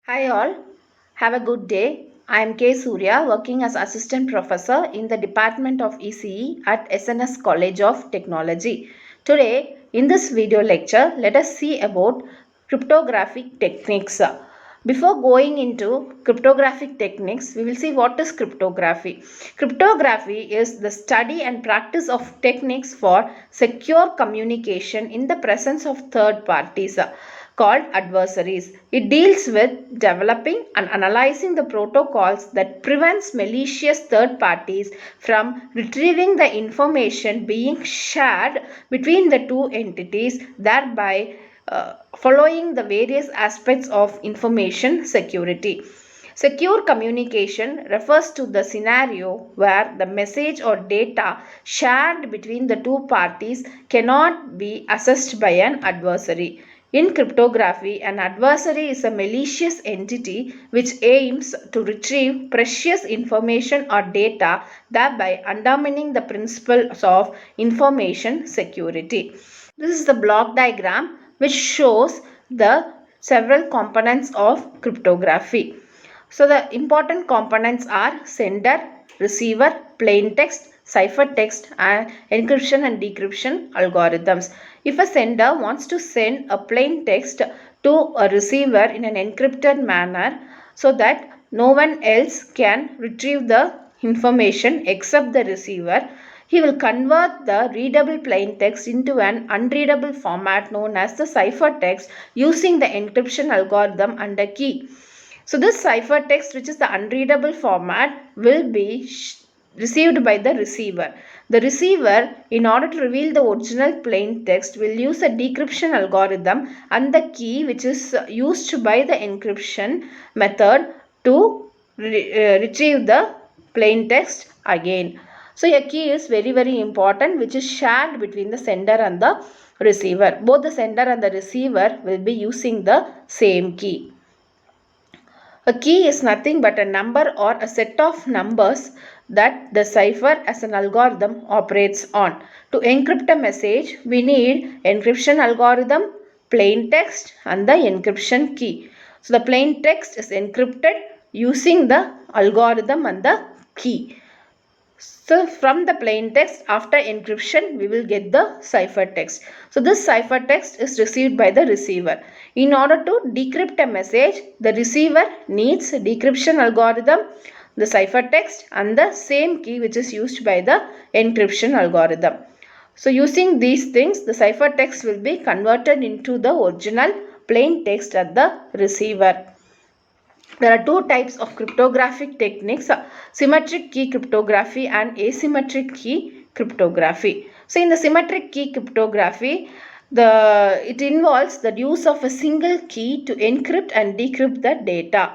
Hi all, have a good day. I am K. Surya, working as Assistant Professor in the Department of ECE at SNS College of Technology. Today, in this video lecture, let us see about cryptographic techniques. Before going into cryptographic techniques, we will see what is cryptography. Cryptography is the study and practice of techniques for secure communication in the presence of third parties called adversaries. It deals with developing and analyzing the protocols that prevents malicious third parties from retrieving the information being shared between the two entities, thereby following the various aspects of information security. Secure communication refers to the scenario where the message or data shared between the two parties cannot be accessed by an adversary. In cryptography, an adversary is a malicious entity which aims to retrieve precious information or data, thereby undermining the principles of information security. This is the block diagram which shows the several components of cryptography. So the important components are sender, receiver, plain text, ciphertext, and encryption and decryption algorithms. If a sender wants to send a plain text to a receiver in an encrypted manner so that no one else can retrieve the information except the receiver, he will convert the readable plain text into an unreadable format known as the ciphertext using the encryption algorithm and a key. So this ciphertext, which is the unreadable format, will be received by the receiver. The receiver, in order to reveal the original plain text, will use a decryption algorithm and the key which is used by the encryption method to retrieve the plain text again. So a key is very important, which is shared between the sender and the receiver. Both the sender and the receiver will be using the same key. A key is nothing but a number or a set of numbers that the cipher as an algorithm operates on. To encrypt a message, we need encryption algorithm, plain text and the encryption key. So the plain text is encrypted using the algorithm and the key. So from the plain text, after encryption, we will get the ciphertext. So this ciphertext is received by the receiver. In order to decrypt a message, the receiver needs a decryption algorithm, the ciphertext and the same key which is used by the encryption algorithm. So using these things, the ciphertext will be converted into the original plain text at the receiver. There are two types of cryptographic techniques, symmetric key cryptography and asymmetric key cryptography. So in the symmetric key cryptography, it involves the use of a single key to encrypt and decrypt the data.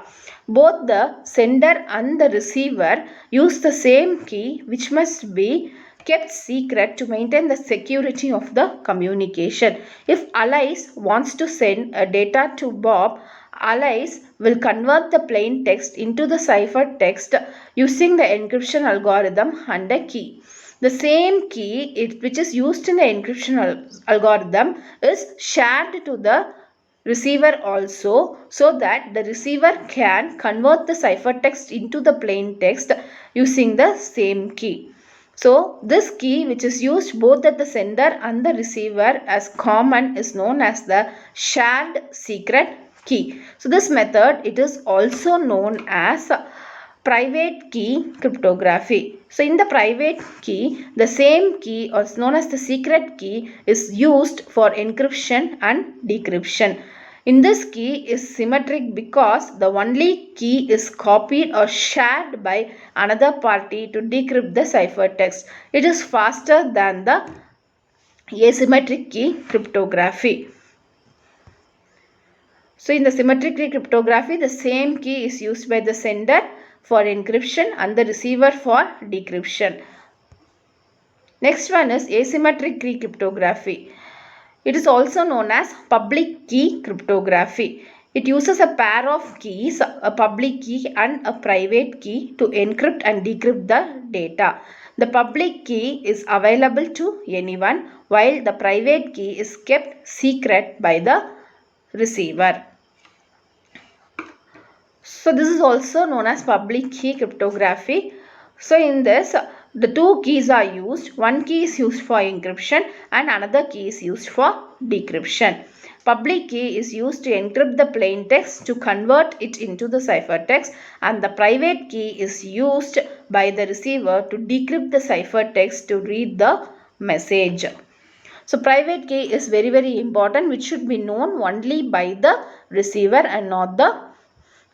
Both the sender and the receiver use the same key, which must be kept secret to maintain the security of the communication. If Alice wants to send a data to Bob, Alice will convert the plain text into the ciphertext using the encryption algorithm and a key. The same key which is used in the encryption algorithm is shared to the receiver also, so that the receiver can convert the ciphertext into the plain text using the same key. So this key, which is used both at the sender and the receiver as common, is known as the shared secret key. So this method, it is also known as private key cryptography. So in the private key, the same key, or known as the secret key, is used for encryption and decryption. In this key is symmetric because the only key is copied or shared by another party to decrypt the ciphertext. It is faster than the asymmetric key cryptography. So in the symmetric key cryptography, the same key is used by the sender for encryption and the receiver for decryption. Next one is asymmetric key cryptography. It is also known as public key cryptography. It uses a pair of keys, a public key and a private key, to encrypt and decrypt the data. The public key is available to anyone, while the private key is kept secret by the receiver. So this is also known as public key cryptography. So in this, the two keys are used. One key is used for encryption and another key is used for decryption. Public key is used to encrypt the plain text to convert it into the ciphertext, and the private key is used by the receiver to decrypt the ciphertext to read the message. So private key is very important, which should be known only by the receiver and not the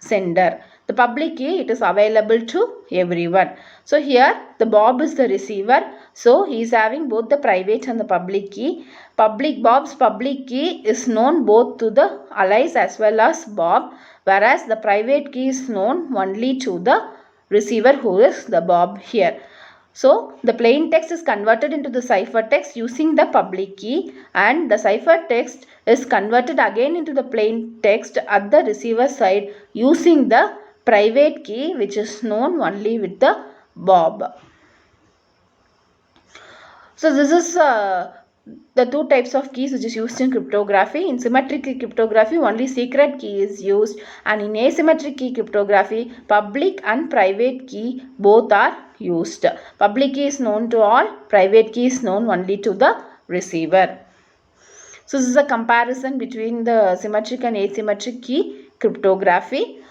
sender. The public key, it is available to everyone. So here the Bob is the receiver. So he is having both the private and the public key. Bob's public key is known both to the allies as well as Bob, whereas the private key is known only to the receiver, who is the Bob here. So the plain text is converted into the ciphertext using the public key, and the ciphertext is converted again into the plain text at the receiver side using the private key, which is known only with the Bob. So this is the two types of keys which is used in cryptography. In symmetric key cryptography, only secret key is used, and in asymmetric key cryptography, public and private key both are used. Public key is known to all, private key is known only to the receiver. So this is a comparison between the symmetric and asymmetric key cryptography.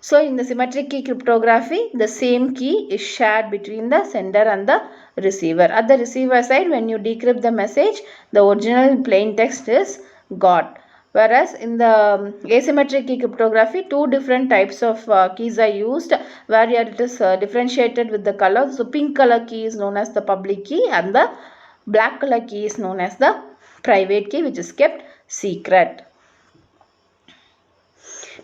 So in the symmetric key cryptography, the same key is shared between the sender and the receiver. At the receiver side, when you decrypt the message, the original plain text is got. Whereas in the asymmetric key cryptography, two different types of keys are used, where here it is differentiated with the color. So pink color key is known as the public key, and the black color key is known as the private key, which is kept secret.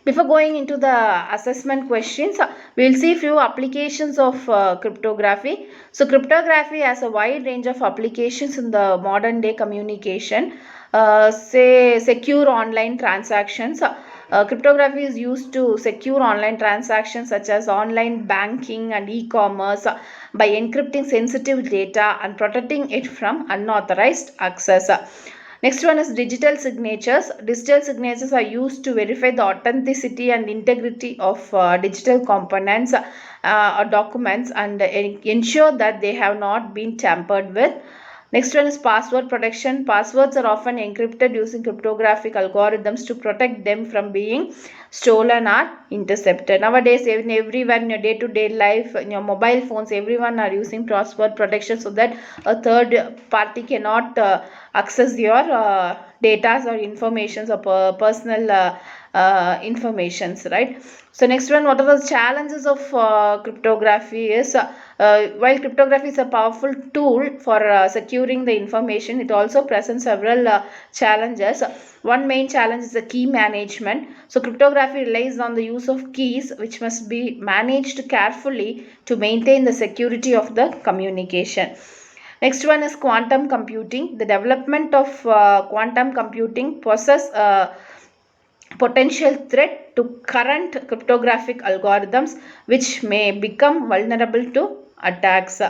Before going into the assessment questions, we will see few applications of cryptography. So cryptography has a wide range of applications in the modern day communication. Say secure online transactions. Cryptography is used to secure online transactions such as online banking and e-commerce by encrypting sensitive data and protecting it from unauthorized access. Next one is digital signatures. Digital signatures are used to verify the authenticity and integrity of digital components or documents and ensure that they have not been tampered with. Next one is password protection. Passwords are often encrypted using cryptographic algorithms to protect them from being stolen or intercepted. Nowadays, everyone in your day-to-day life, in your mobile phones, everyone are using password protection so that a third party cannot access your data or informations or personal informations, right? So next one, what are the challenges of cryptography is while cryptography is a powerful tool for securing the information, it also presents several challenges. One main challenge is the key management. So cryptography relies on the use of keys which must be managed carefully to maintain the security of the communication. Next one is quantum computing. The development of quantum computing poses a potential threat to current cryptographic algorithms, which may become vulnerable to attacks.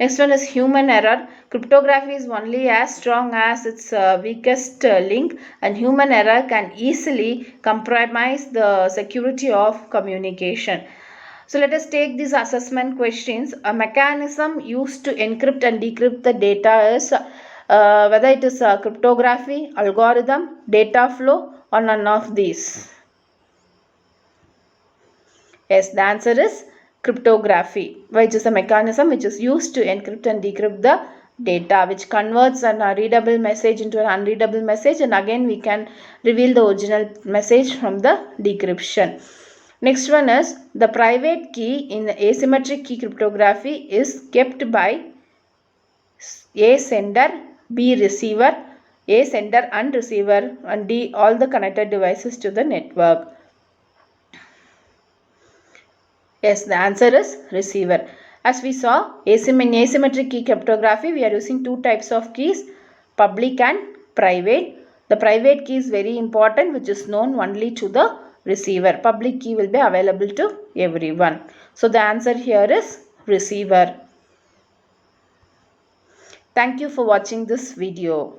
Next one is human error. Cryptography is only as strong as its weakest link, and human error can easily compromise the security of communication. So let us take these assessment questions. A mechanism used to encrypt and decrypt the data is whether it is a cryptography, algorithm, data flow, or none of these. Yes, the answer is cryptography, which is a mechanism which is used to encrypt and decrypt the data, which converts an readable message into an unreadable message, and again we can reveal the original message from the decryption. Next one is the private key in the asymmetric key cryptography is kept by A sender, B receiver, A sender and receiver, and D all the connected devices to the network. Yes, the answer is receiver. As we saw, in asymmetric key cryptography, we are using two types of keys, public and private. The private key is very important, which is known only to the receiver. Public key will be available to everyone. So the answer here is receiver. Thank you for watching this video.